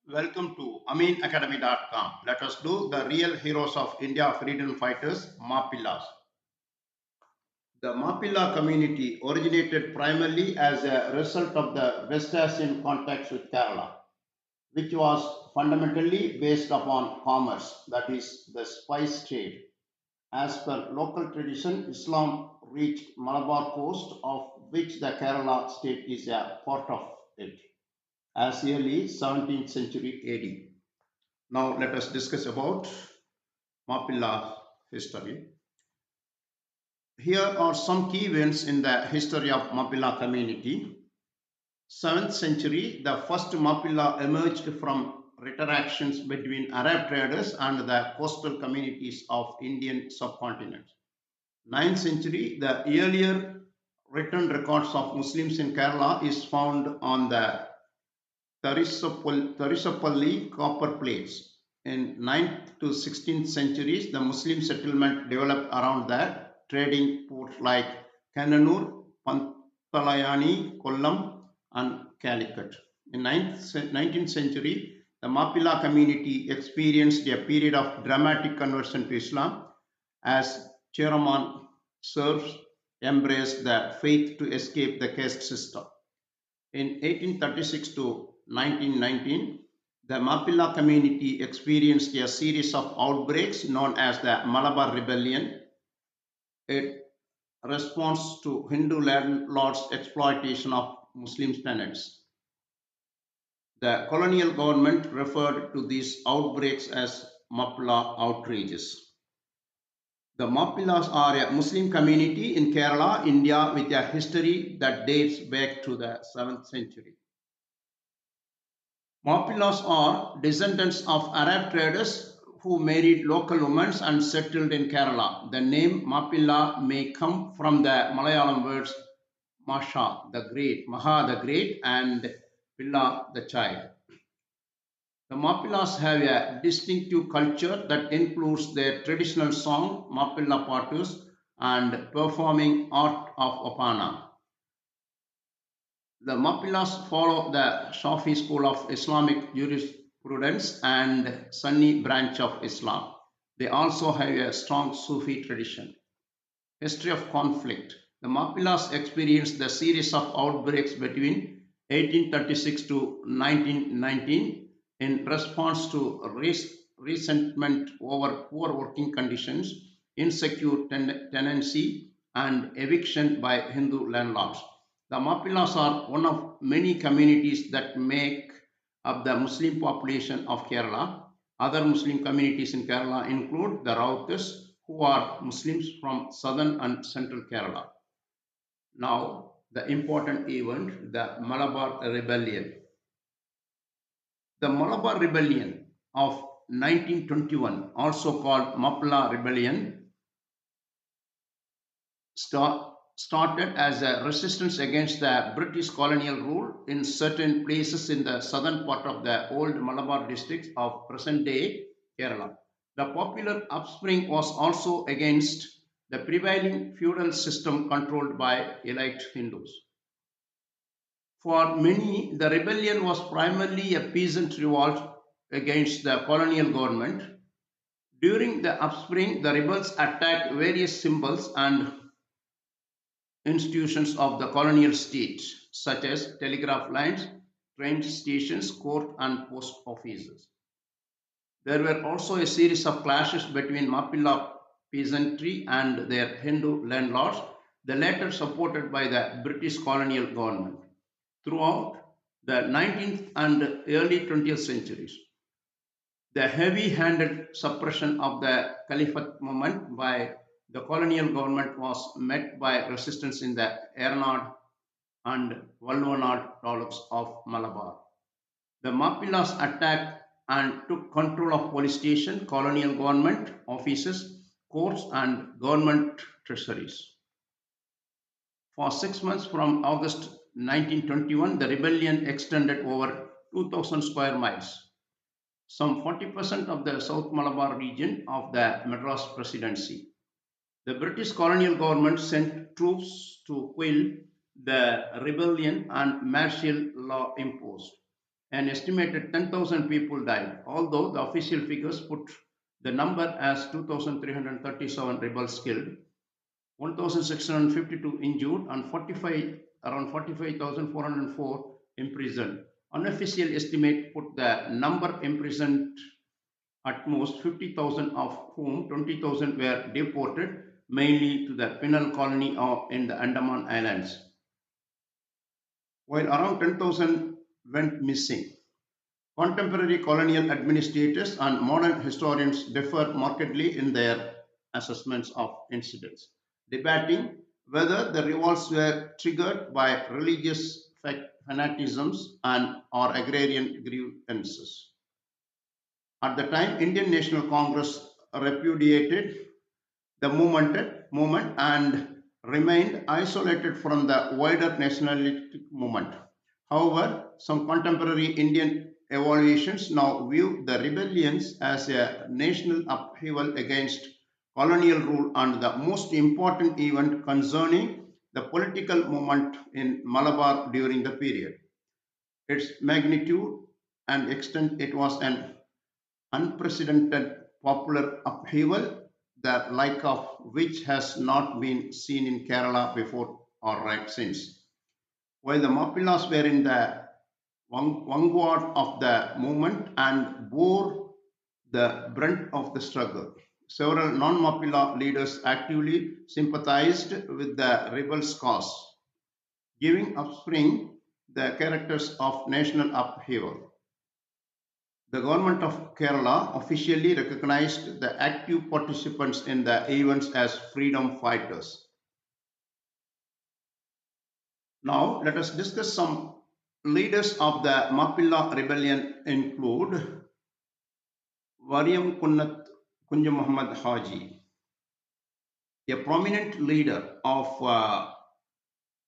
Welcome to AmeenAcademy.com. Let us do the real heroes of India freedom fighters, Mappilas. The Mappila community originated primarily as a result of the West Asian contacts with Kerala, which was fundamentally based upon commerce, that is, the spice trade. As per local tradition, Islam reached Malabar coast, of which the Kerala state is a part of it, as early 17th century AD. Now let us discuss about Mappila history. Here are some key events in the history of Mappila community. 7th century, the first Mappila emerged from interactions between Arab traders and the coastal communities of Indian subcontinent. 9th century, the earlier written records of Muslims in Kerala is found on the Tharisapalli copper plates. In 9th to 16th centuries, the Muslim settlement developed around the trading ports like Kannanur, Pantalayani, Kollam, and Calicut. In 19th century, the Mappila community experienced a period of dramatic conversion to Islam as Cheraman serfs embraced the faith to escape the caste system. In 1836 to 1919, the Mappila community experienced a series of outbreaks known as the Malabar Rebellion, a response to Hindu landlords' exploitation of Muslim tenants. The colonial government referred to these outbreaks as Moplah outrages. The Mappilas are a Muslim community in Kerala, India, with a history that dates back to the 7th century. Mappilas are descendants of Arab traders who married local women and settled in Kerala. The name Mappila may come from the Malayalam words Masha the Great, Maha the Great, and Pilla the Child. The Mappilas have a distinctive culture that includes their traditional song, Mappila Patus, and performing art of Opana. The Mappilas follow the Shafi school of Islamic jurisprudence and Sunni branch of Islam. They also have a strong Sufi tradition. History of conflict. The Mappilas experienced the series of outbreaks between 1836 to 1919 in response to resentment over poor working conditions, insecure tenancy, and eviction by Hindu landlords. The Mappilas are one of many communities that make up the Muslim population of Kerala. Other Muslim communities in Kerala include the Rautas, who are Muslims from southern and central Kerala. Now, the important event, the Malabar Rebellion. The Malabar Rebellion of 1921, also called Moplah Rebellion, started as a resistance against the British colonial rule in certain places in the southern part of the old Malabar districts of present day Kerala. The popular upspring was also against the prevailing feudal system controlled by elite Hindus. For many, the rebellion was primarily a peasant revolt against the colonial government. During the upspring, the rebels attacked various symbols and institutions of the colonial state, such as telegraph lines, train stations, court, and post offices. There were also a series of clashes between Mappila peasantry and their Hindu landlords, the latter supported by the British colonial government. Throughout the 19th and early 20th centuries, the heavy handed suppression of the Caliphate movement by the colonial government was met by resistance in the Ernaud and Valluvanad taluks of Malabar. The Mappilas attacked and took control of police station, colonial government offices, courts, and government treasuries. For 6 months from August 1921, the rebellion extended over 2,000 square miles, some 40% of the South Malabar region of the Madras Presidency. The British colonial government sent troops to quell the rebellion and martial law imposed. An estimated 10,000 people died, although the official figures put the number as 2,337 rebels killed, 1,652 injured, and around 45,404 imprisoned. Unofficial estimate put the number imprisoned at most 50,000, of whom 20,000 were deported, mainly to the penal colony in the Andaman Islands, while around 10,000 went missing. Contemporary colonial administrators and modern historians differ markedly in their assessments of incidents, debating whether the revolts were triggered by religious fanaticisms and or agrarian grievances. At the time, Indian National Congress repudiated the movement and remained isolated from the wider nationalistic movement. However, some contemporary Indian evaluations now view the rebellions as a national upheaval against colonial rule and the most important event concerning the political movement in Malabar during the period. Its magnitude and extent, it was an unprecedented popular upheaval, the like of which has not been seen in Kerala before or right since. While the Mappilas were in the vanguard of the movement and bore the brunt of the struggle, several non-Mappila leaders actively sympathized with the rebels' cause, giving offspring the characters of national upheaval. The government of Kerala officially recognized the active participants in the events as freedom fighters. Now, let us discuss some leaders of the Mappila rebellion include Variam Kunja Muhammad Haji, a prominent leader of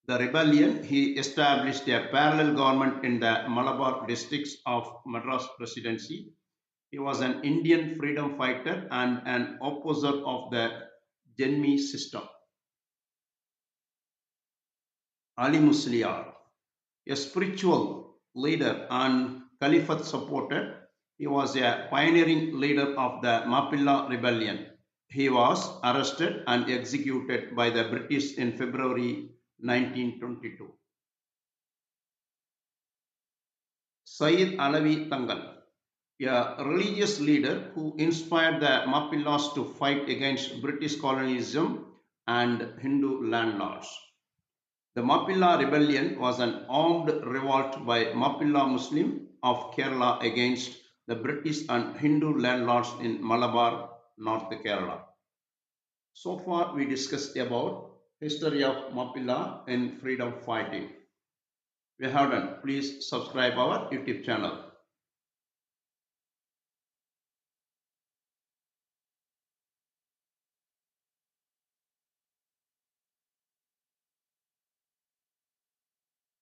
the rebellion. He established a parallel government in the Malabar districts of Madras Presidency. He was an Indian freedom fighter and an opposer of the Janmi system. Ali Musliar, a spiritual leader and Caliphate supporter, he was a pioneering leader of the Mappila rebellion. He was arrested and executed by the British in February 1922. Sayyid Alawi Tangal, a religious leader who inspired the Mappilas to fight against British colonialism and Hindu landlords. The Mappila rebellion was an armed revolt by Mappila Muslim of Kerala against the British and Hindu landlords in Malabar, North Kerala. So far we discussed about history of Mappila in freedom fighting. We have done. Please subscribe our YouTube channel.